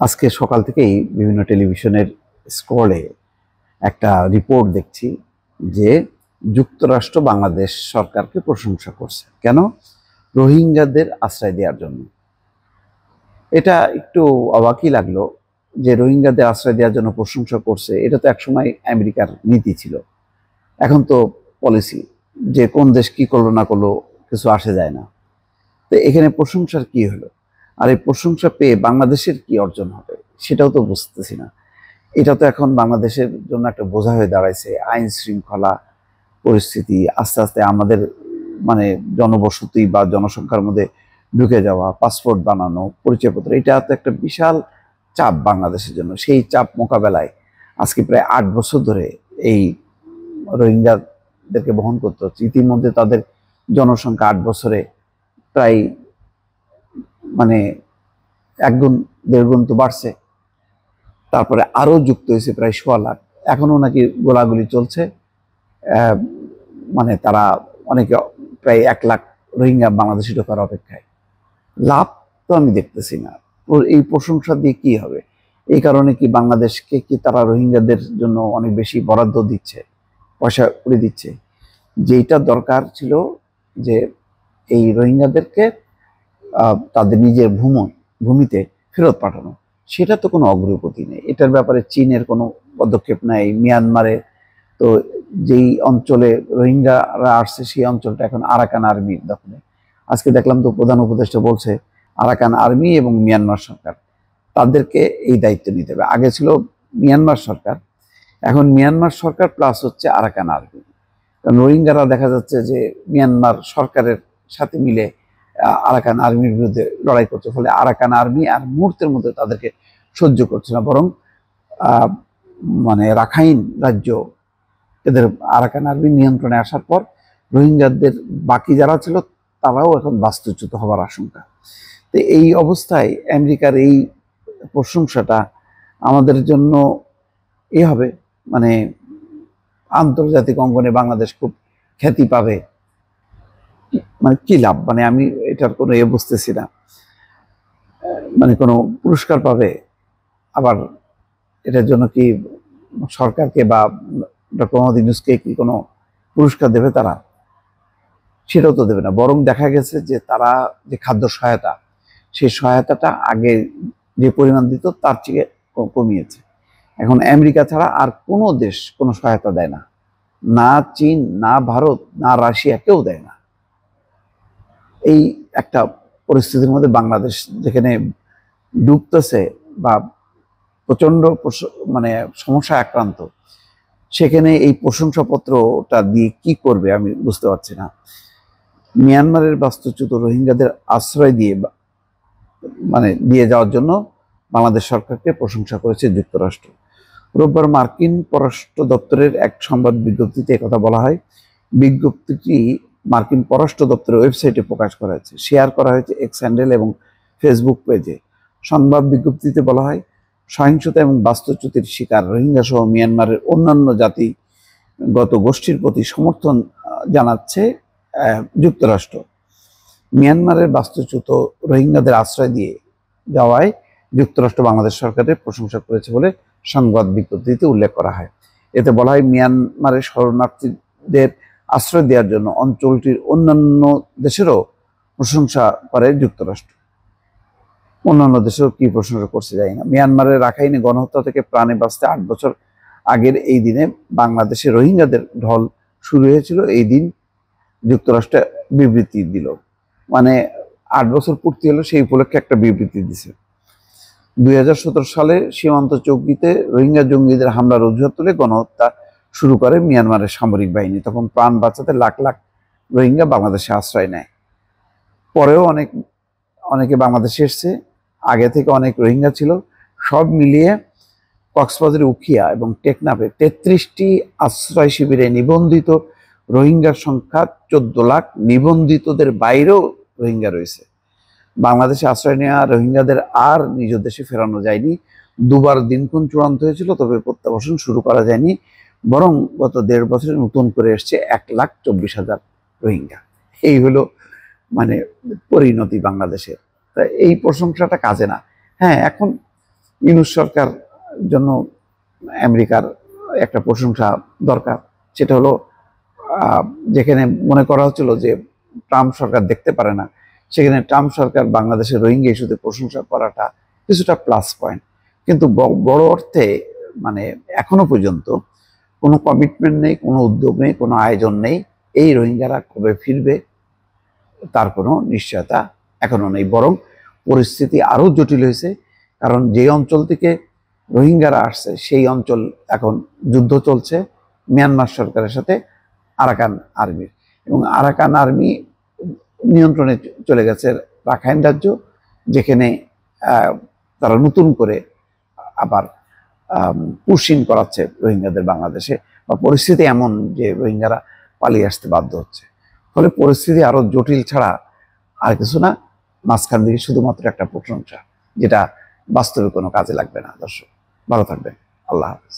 আজকে সকাল থেকেই বিভিন্ন টেলিভিশনের স্ক্রলে একটা রিপোর্ট দেখছি যে যুক্তরাষ্ট্র বাংলাদেশ সরকারকে প্রশংসা করছে। কেন? রোহিঙ্গাদের আশ্রয় দেওয়ার জন্য। এটা একটু অবাকই লাগলো যে রোহিঙ্গাদের আশ্রয় দেওয়ার জন্য প্রশংসা করছে। এটা তো একসময় আমেরিকার নীতি ছিল, এখন তো পলিসি, যে কোন দেশ কি করলো না করলো কিছু আসে যায় না। তো এখানে প্রশংসার কি হলো? আর এই প্রশংসা পেয়ে বাংলাদেশের কি অর্জন হবে সেটাও তো বুঝতেছি না। এটা তো এখন বাংলাদেশের জন্য একটা বোঝা হয়ে দাঁড়াইছে। আইন শৃঙ্খলা পরিস্থিতি আস্তে আস্তে আমাদের মানে জনবসতি বা জনসংখ্যার মধ্যে ঢুকে যাওয়া, পাসপোর্ট বানানো, পরিচয়পত্র, এটা তো একটা বিশাল চাপ বাংলাদেশের জন্য। সেই চাপ মোকাবেলায় আজকে প্রায় 8 বছর ধরে এই রোহিঙ্গাদেরকে বহন করতে হচ্ছে। ইতিমধ্যে তাদের জনসংখ্যা 8 বছরে প্রায় মানে 1 গুণ 1.5 গুণ তো বাড়ছে। তারপরে আরো যুক্ত হয়েছে প্রায় 1.25 লাখ। এখনো নাকি গোলাগুলি চলছে। মানে তারা অনেকে প্রায় 1 লাখ রোহিঙ্গা বাংলাদেশে ঢোকার অপেক্ষায়। লাভ তো আমি দেখতেছি না। এই প্রশংসা দিয়ে কি হবে? এই কারণে কি বাংলাদেশকে কি তারা রোহিঙ্গাদের জন্য অনেক বেশি বরাদ্দ দিচ্ছে, পয়সা করে দিচ্ছে? যেটা দরকার ছিল যে এই রোহিঙ্গাদেরকে তাদের নিজের ভূমিতে ফেরত পাঠানো, সেটা তো কোনো অগ্রগতি নেই। এটার ব্যাপারে চীনের কোনো পদক্ষেপ নাই। মিয়ানমারে তো যেই অঞ্চলে রোহিঙ্গারা আসছে সেই অঞ্চলটা এখন আরাকান আর্মির দখলে। আজকে দেখলাম তো প্রধান উপদেষ্টা বলছে আরাকান আর্মি এবং মিয়ানমার সরকার তাদেরকে এই দায়িত্ব নিতে হবে। আগে ছিল মিয়ানমার সরকার, এখন মিয়ানমার সরকার প্লাস হচ্ছে আরাকান আর্মি। কারণ রোহিঙ্গারা দেখা যাচ্ছে যে মিয়ানমার সরকারের সাথে মিলে আরাকান আর্মির বিরুদ্ধে লড়াই করছে, ফলে আরাকান আর্মি আর মুহূর্তের মধ্যে তাদেরকে সহ্য করছে না। বরং মানে রাখাইন রাজ্য এদের আরাকান আর্মির নিয়ন্ত্রণে আসার পর রোহিঙ্গাদের বাকি যারা ছিল তারাও এখন বাস্তুচ্যুত হওয়ার আশঙ্কা। তো এই অবস্থায় আমেরিকার এই প্রশংসাটা আমাদের জন্য হবে, মানে আন্তর্জাতিক অঙ্গনে বাংলাদেশ খুব খ্যাতি পাবে, মানে কি লাভ? মানে আমি এটার কোনো বুঝতেছি না। মানে কোনো পুরস্কার পাবে? আবার এটার জন্য কি সরকারকে বা ডক্টর মোহাম্মদ ইউনূসকে কি কোনো পুরস্কার দেবে তারা? সেটাও তো দেবে না। বরং দেখা গেছে যে তারা যে খাদ্য সহায়তা, সেই সহায়তাটা আগে যে পরিমাণ দিত তার থেকে কমিয়েছে। এখন আমেরিকা ছাড়া আর কোনো দেশ কোনো সহায়তা দেয় না, না চীন, না ভারত, না রাশিয়া, কেউ দেয় না। এই একটা পরিস্থিতির মধ্যে বাংলাদেশ যেখানে ডুবতেছে বা প্রচন্ড মানে সমস্যায় আক্রান্ত, সেখানে এই প্রশংসাপত্রটা দিয়ে কি করবে আমি বুঝতে পারছি না। মিয়ানমারের বাস্তুচ্যুত রোহিঙ্গাদের আশ্রয় দিয়ে মানে দিয়ে যাওয়ার জন্য বাংলাদেশ সরকারকে প্রশংসা করেছে যুক্তরাষ্ট্র। রোববার মার্কিন পররাষ্ট্র দপ্তরের এক সংবাদ বিজ্ঞপ্তিতে একথা বলা হয়। বিজ্ঞপ্তিটি মার্কিন পররাষ্ট্র দপ্তরের ওয়েবসাইটে প্রকাশ করা হয়েছে, শেয়ার করা হয়েছে এক্স হ্যান্ডেল এবং ফেসবুক পেজে। সংবাদ বিজ্ঞপ্তিতে বলা হয়, সহিংসতা এবং বাস্তুচ্যুতির শিকার রোহিঙ্গা সহ মিয়ানমারের অন্যান্য জাতিগত গোষ্ঠীর প্রতি সমর্থন জানাচ্ছে যুক্তরাষ্ট্র। মিয়ানমারের বাস্তুচ্যুত রোহিঙ্গাদের আশ্রয় দিয়ে যাওয়ায় যুক্তরাষ্ট্র বাংলাদেশ সরকারের প্রশংসা করেছে বলে সংবাদ বিজ্ঞপ্তিতে উল্লেখ করা হয়। এতে বলা হয়, মিয়ানমারের শরণার্থীদের আশ্রয় দেওয়ার জন্য অঞ্চলটির অন্যান্য দেশেরও প্রশংসা করে যুক্তরাষ্ট্র। অন্যান্য দেশেও কি প্রশংসা করছে জানি না। মিয়ানমারের রাখাইনে গণহত্যা থেকে প্রাণে বাঁচতে 8 বছর আগের এই দিনে বাংলাদেশে রোহিঙ্গাদের ঢল শুরু হয়েছিল। এই দিন যুক্তরাষ্ট্র বিবৃতি দিল, মানে 8 বছর পূর্তি হলো, সেই উপলক্ষে একটা বিবৃতি দিছে। 2017 সালে সীমান্ত চৌকিতে রোহিঙ্গা জঙ্গিদের হামলার অজুহাত তুলে গণহত্যা শুরু করে মিয়ানমারের সামরিক বাহিনী। তখন প্রাণ বাঁচাতে লাখ লাখ রোহিঙ্গা বাংলাদেশে আশ্রয় নেয়। পরেও অনেকে বাংলাদেশে এসছে, আগে থেকে অনেক রোহিঙ্গা ছিল। সব মিলিয়ে কক্সবাজারের উখিয়া এবং টেকনাফে 33টি আশ্রয় শিবিরে নিবন্ধিত রোহিঙ্গার সংখ্যা 14 লাখ। নিবন্ধিতদের বাইরেও রোহিঙ্গা রয়েছে। বাংলাদেশে আশ্রয় নেওয়া রোহিঙ্গাদের আর নিজ দেশে ফেরানো যায়নি। দুবার দিনক্ষণ চূড়ান্ত হয়েছিল, তবে প্রত্যাবাসন শুরু করা যায়নি। বরং গত 1.5 বছরে নতুন করে এসছে 1,24,000 রোহিঙ্গা। এই হলো মানে পরিণতি বাংলাদেশের। তা এই প্রশংসাটা কাজে না। হ্যাঁ, এখন ইউনূস সরকার জন্য আমেরিকার একটা প্রশংসা দরকার। সেটা হলো যেখানে মনে করা হচ্ছিল যে ট্রাম্প সরকার দেখতে পারে না, সেখানে ট্রাম্প সরকার বাংলাদেশের রোহিঙ্গা ইস্যুতে প্রশংসা করাটা কিছুটা প্লাস পয়েন্ট। কিন্তু বড় অর্থে মানে এখনো পর্যন্ত কোনো কমিটমেন্ট নেই, কোনো উদ্যোগ নেই, কোনো আয়োজন নেই। এই রোহিঙ্গারা কবে ফিরবে তার কোনো নিশ্চয়তা এখনো নেই, বরং পরিস্থিতি আরো জটিল হয়েছে। কারণ যে অঞ্চল থেকে রোহিঙ্গারা আসছে সেই অঞ্চল এখন যুদ্ধ চলছে মিয়ানমার সরকারের সাথে আরাকান আর্মির, এবং আরাকান আর্মি নিয়ন্ত্রণে চলে গেছে রাখাইন রাজ্য, যেখানে তারা নতুন করে আবার পুশিং করাচ্ছে রোহিঙ্গাদের বাংলাদেশে, বা পরিস্থিতি এমন যে রোহিঙ্গারা পালিয়ে আসতে বাধ্য হচ্ছে। ফলে পরিস্থিতি আরো জটিল ছাড়া আর কিছু না, মাঝখান থেকে শুধুমাত্র একটা প্রশংসা, যেটা বাস্তবে কোনো কাজে লাগবে না। দর্শক ভালো থাকবেন, আল্লাহ হাফেজ।